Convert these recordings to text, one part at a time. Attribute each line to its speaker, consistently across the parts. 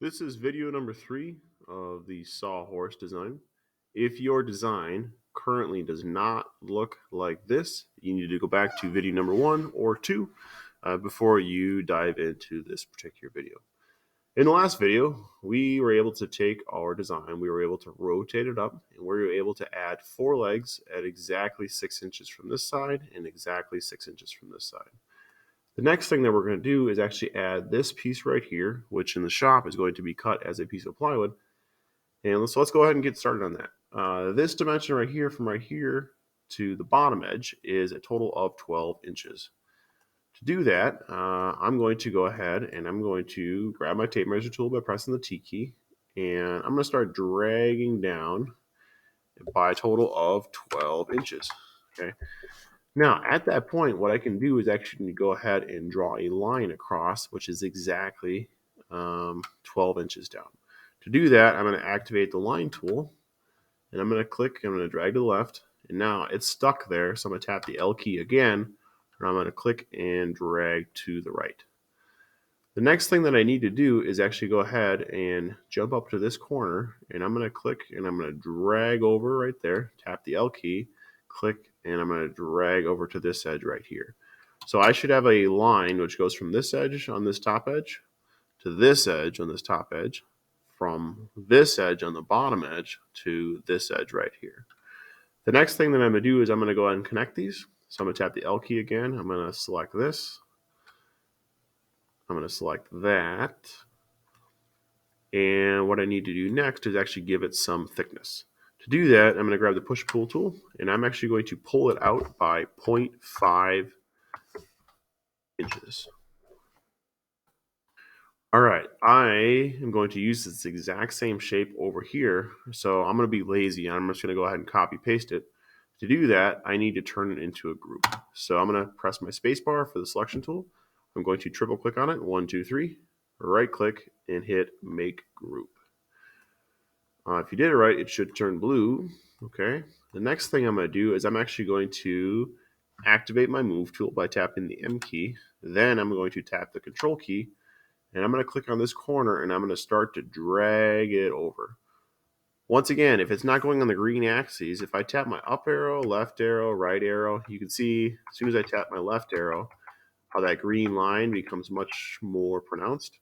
Speaker 1: This is video number 3 of the sawhorse design. If your design currently does not look like this, you need to go back to video number 1 or 2 before you dive into this particular video. In the last video, we were able to take our design, we were able to rotate it up, and we were able to add 4 legs at exactly 6 inches from this side and exactly 6 inches from this side. The next thing that we're going to do is actually add this piece right here, which in the shop is going to be cut as a piece of plywood. And so let's go ahead and get started on that. This dimension right here, from right here to the bottom edge, is a total of 12 inches. To do that, I'm going to go ahead and I'm going to grab my tape measure tool by pressing the T key. And I'm going to start dragging down by a total of 12 inches. Okay. Now, at that point, what I can do is actually go ahead and draw a line across, which is exactly 12 inches down. To do that, I'm going to activate the line tool, and I'm going to click, I'm going to drag to the left, and now it's stuck there, so I'm going to tap the L key again, and I'm going to click and drag to the right. The next thing that I need to do is actually go ahead and jump up to this corner, and I'm going to click, and I'm going to drag over right there, tap the L key, click, and I'm going to drag over to this edge right here. So I should have a line which goes from this edge on this top edge to this edge on this top edge, from this edge on the bottom edge to this edge right here. The next thing that I'm going to do is I'm going to go ahead and connect these. So I'm going to tap the L key again. I'm going to select this. I'm going to select that. And what I need to do next is actually give it some thickness. To do that, I'm going to grab the push-pull tool, and I'm actually going to pull it out by 0.5 inches. All right, I am going to use this exact same shape over here, so I'm going to be lazy. I'm just going to go ahead and copy-paste it. To do that, I need to turn it into a group. So I'm going to press my spacebar for the selection tool. I'm going to triple-click on it, 1, 2, 3, right-click, and hit Make Group. If you did it right, it should turn blue. Okay. The next thing I'm going to do is I'm actually going to activate my move tool by tapping the M key. Then I'm going to tap the control key, and I'm going to click on this corner, and I'm going to start to drag it over. Once again, if it's not going on the green axis, if I tap my up arrow, left arrow, right arrow, you can see as soon as I tap my left arrow how that green line becomes much more pronounced.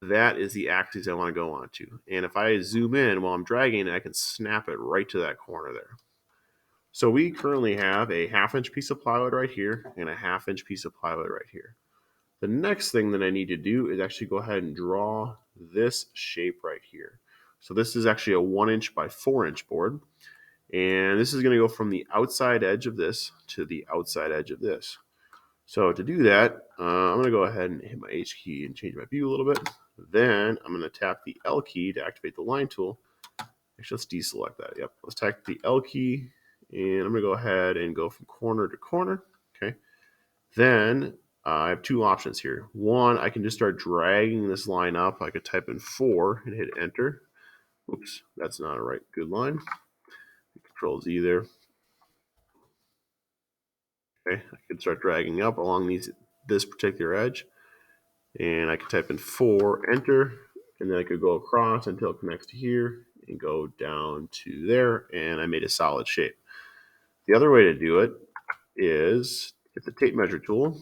Speaker 1: That is the axis I want to go onto. And if I zoom in while I'm dragging, I can snap it right to that corner there. So we currently have a 1/2 inch piece of plywood right here and a 1/2 inch piece of plywood right here. The next thing that I need to do is actually go ahead and draw this shape right here. So this is actually a 1 inch by 4 inch board. And this is going to go from the outside edge of this to the outside edge of this. So to do that, I'm going to go ahead and hit my H key and change my view a little bit. Then I'm going to tap the L key to activate the line tool. Actually, let's deselect that. Yep, let's tap the L key, and I'm going to go ahead and go from corner to corner. Okay. Then I have 2 options here. One, I can just start dragging this line up. I could type in 4 and hit enter. Oops, that's not a right good line. Control Z there. Okay, I can start dragging up along this particular edge, and I can type in 4, enter, and then I could go across until it connects to here and go down to there, and I made a solid shape. The other way to do it is get the tape measure tool,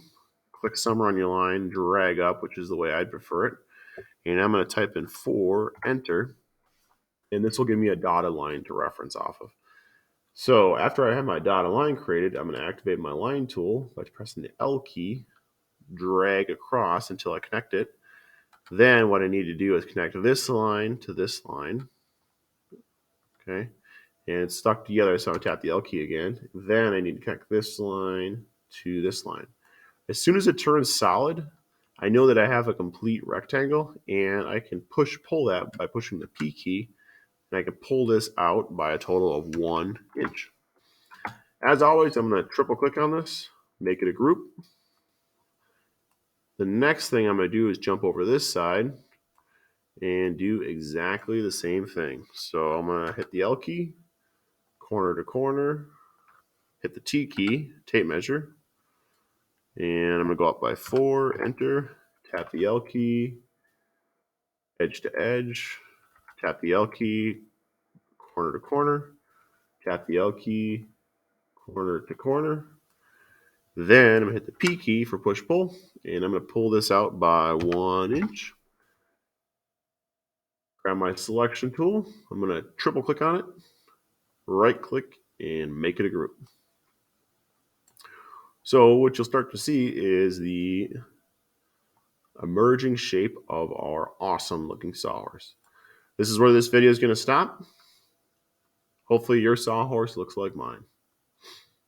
Speaker 1: click somewhere on your line, drag up, which is the way I'd prefer it, and I'm going to type in 4, enter, and this will give me a dotted line to reference off of. So after I have my dotted line created, I'm going to activate my line tool by pressing the L key, drag across until I connect it. Then what I need to do is connect this line to this line. Okay. And it's stuck together, so I'll tap the L key again. Then I need to connect this line to this line. As soon as it turns solid, I know that I have a complete rectangle, and I can pull that by pushing the P key, and I can pull this out by a total of 1 inch. As always, I'm going to triple click on this, make it a group. The next thing I'm going to do is jump over this side and do exactly the same thing. So I'm going to hit the L key, corner to corner, hit the T key, tape measure, and I'm going to go up by 4, enter, tap the L key, edge to edge, tap the L key, corner to corner, tap the L key, corner to corner. Then I'm going to hit the P key for push-pull, and I'm going to pull this out by 1 inch. Grab my selection tool. I'm going to triple click on it, right click, and make it a group. So what you'll start to see is the emerging shape of our awesome looking sawhorse. This is where this video is going to stop. Hopefully your sawhorse looks like mine.